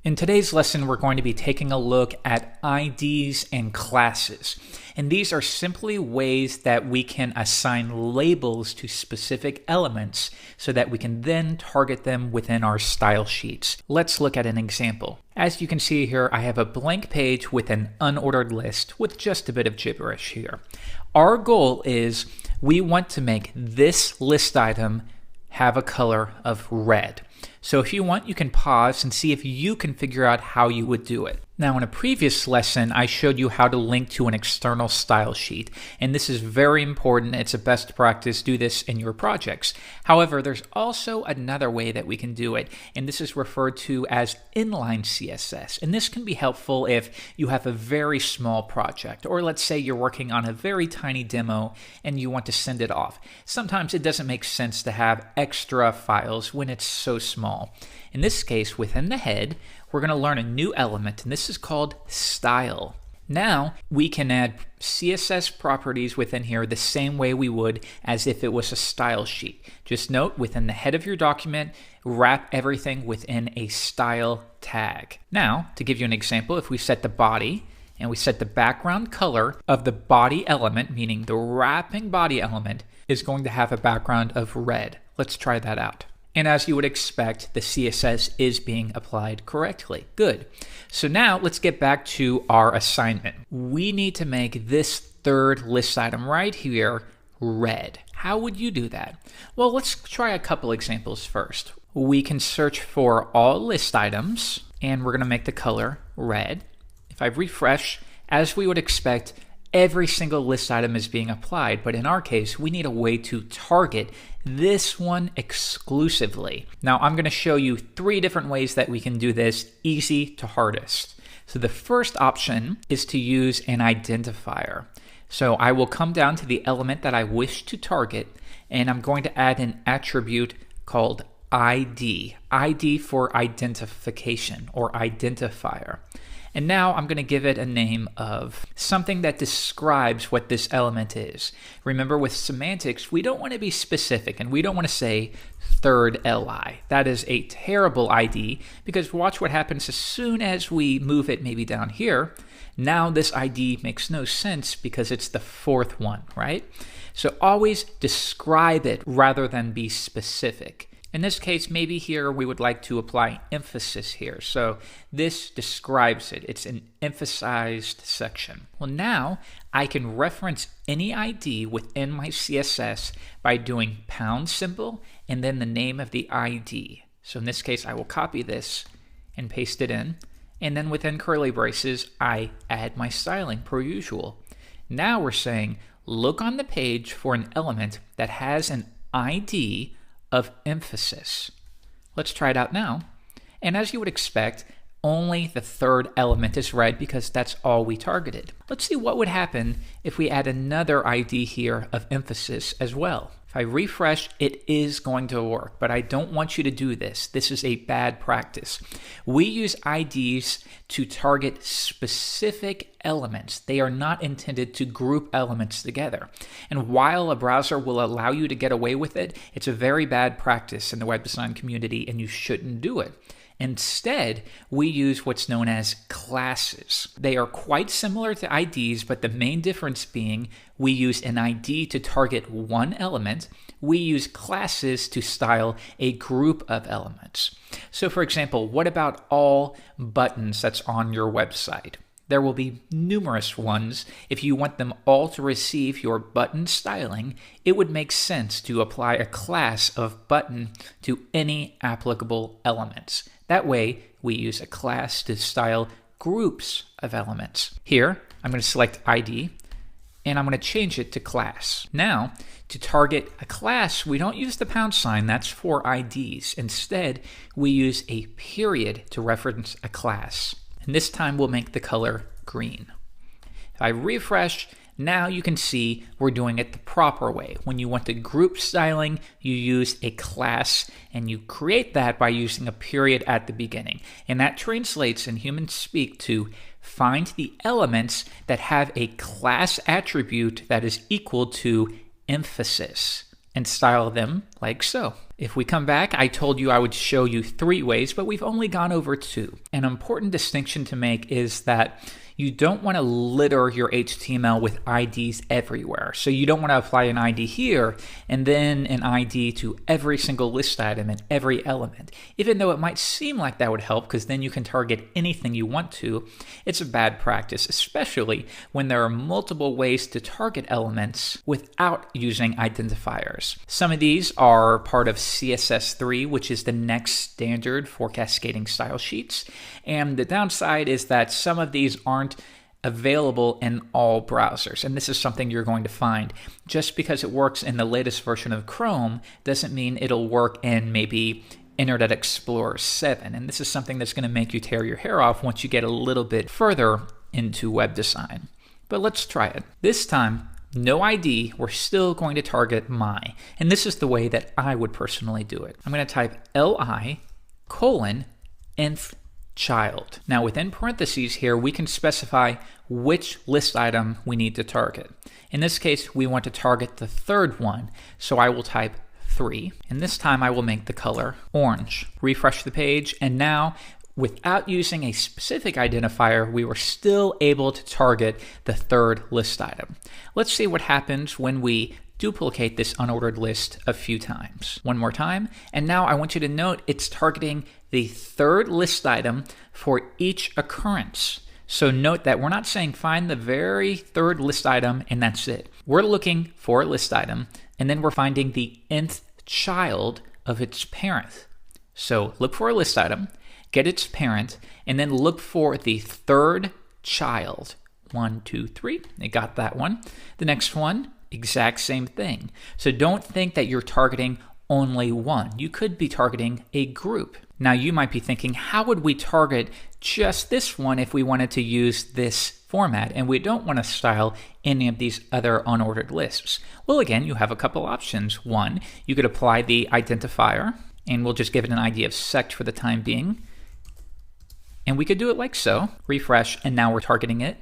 In today's lesson, we're going to be taking a look at IDs and classes. And these are simply ways that we can assign labels to specific elements so that we can then target them within our style sheets. Let's look at an example. As you can see here, I have a blank page with an unordered list with just a bit of gibberish here. Our goal is we want to make this list item have a color of red. So if you want, you can pause and see if you can figure out how you would do it. Now, in a previous lesson, I showed you how to link to an external style sheet, and this is very important. It's a best practice. Do this in your projects. However, there's also another way that we can do it, and this is referred to as inline CSS. And this can be helpful if you have a very small project, or let's say you're working on a very tiny demo and you want to send it off. Sometimes it doesn't make sense to have extra files when it's so small. In this case, within the head, we're going to learn a new element, and this is called style. Now, we can add CSS properties within here the same way we would as if it was a style sheet. Just note, within the head of your document, wrap everything within a style tag. Now, to give you an example, if we set the body, and we set the background color of the body element, meaning the wrapping body element, is going to have a background of red. Let's try that out. And as you would expect, the CSS is being applied correctly. Good. So now let's get back to our assignment. We need to make this third list item right here red. How would you do that? Well, let's try a couple examples first. We can search for all list items, and we're going to make the color red. If I refresh, as we would expect, every single list item is being applied, but in our case, we need a way to target this one exclusively. Now, I'm going to show you 3 different ways that we can do this, easy to hardest. So the first option is to use an identifier. So I will come down to the element that I wish to target, and I'm going to add an attribute called ID. ID for identification or identifier. And now I'm going to give it a name of something that describes what this element is. Remember, with semantics, we don't want to be specific, and we don't want to say third li. That is a terrible ID, because watch what happens as soon as we move it maybe down here. Now this ID makes no sense because it's the 4th one, right? So always describe it rather than be specific. In this case, maybe here we would like to apply emphasis here. So this describes it. It's an emphasized section. Well, now I can reference any ID within my CSS by doing # and then the name of the ID. So in this case, I will copy this and paste it in. And then within curly braces, I add my styling per usual. Now we're saying, look on the page for an element that has an ID of emphasis. Let's try it out now. And as you would expect, only the 3rd element is red because that's all we targeted. Let's see what would happen if we add another ID here of emphasis as well. If I refresh, it is going to work, but I don't want you to do this. This is a bad practice. We use IDs to target specific elements. They are not intended to group elements together. And while a browser will allow you to get away with it, it's a very bad practice in the web design community, and you shouldn't do it. Instead, we use what's known as classes. They are quite similar to IDs, but the main difference being we use an ID to target one element. We use classes to style a group of elements. So for example, what about all buttons that's on your website? There will be numerous ones. If you want them all to receive your button styling, it would make sense to apply a class of button to any applicable elements. That way, we use a class to style groups of elements. Here, I'm going to select ID, and I'm going to change it to class. Now, to target a class, we don't use the #, that's for IDs. Instead, we use a period to reference a class. And this time we'll make the color green. If I refresh, now you can see we're doing it the proper way. When you want the group styling, you use a class, and you create that by using a period at the beginning. And that translates in human speak to find the elements that have a class attribute that is equal to emphasis. and style them like so. If we come back, I told you I would show you 3 ways, but we've only gone over 2. An important distinction to make is that you don't want to litter your HTML with IDs everywhere. So you don't want to apply an ID here and then an ID to every single list item and every element. Even though it might seem like that would help because then you can target anything you want to, it's a bad practice, especially when there are multiple ways to target elements without using identifiers. Some of these are part of CSS 3, which is the next standard for cascading style sheets. And the downside is that some of these aren't available in all browsers. And this is something you're going to find. Just because it works in the latest version of Chrome doesn't mean it'll work in maybe Internet Explorer 7. And this is something that's going to make you tear your hair off once you get a little bit further into web design. But let's try it. This time, no ID, we're still going to target my. And this is the way that I would personally do it. I'm going to type li:, nth child. Now within parentheses here, we can specify which list item we need to target. In this case, we want to target the 3rd one, so I will type 3, and this time I will make the color orange. Refresh the page, and now without using a specific identifier, we were still able to target the 3rd list item. Let's see what happens when we duplicate this unordered list a few times. One more time, and now I want you to note it's targeting the 3rd list item for each occurrence. So note that we're not saying find the very 3rd list item and that's it. We're looking for a list item and then we're finding the nth child of its parent. So look for a list item, get its parent, and then look for the 3rd child. 1, 2, 3, I got that one. The next one, exact same thing. So don't think that you're targeting only one. You could be targeting a group. Now you might be thinking, how would we target just this one if we wanted to use this format and we don't want to style any of these other unordered lists? Well, again, you have a couple options. One, you could apply the identifier, and we'll just give it an ID of sect for the time being. And we could do it like so, refresh, and now we're targeting it.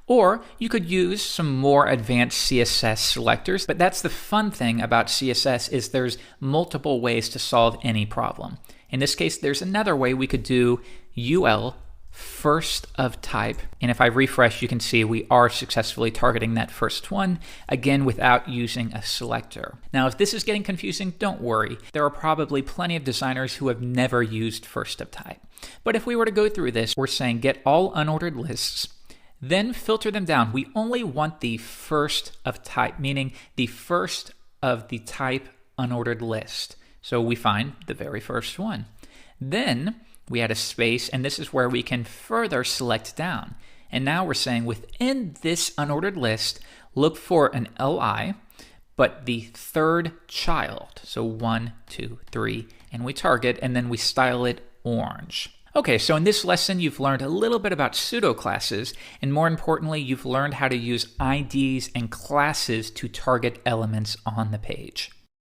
Or you could use some more advanced CSS selectors, but that's the fun thing about CSS is there's multiple ways to solve any problem. In this case, there's another way we could do UL first of type. And if I refresh, you can see we are successfully targeting that first one, again, without using a selector. Now, if this is getting confusing, don't worry. There are probably plenty of designers who have never used first of type. But if we were to go through this, we're saying get all unordered lists, then filter them down. We only want the first of type, meaning the first of the type unordered list. So we find the very first one. Then we add a space, and this is where we can further select down. And now we're saying within this unordered list, look for an LI, but the 3rd child. So 1, 2, 3, and we target, and then we style it orange. Okay, so in this lesson, you've learned a little bit about pseudo classes, and more importantly, you've learned how to use IDs and classes to target elements on the page.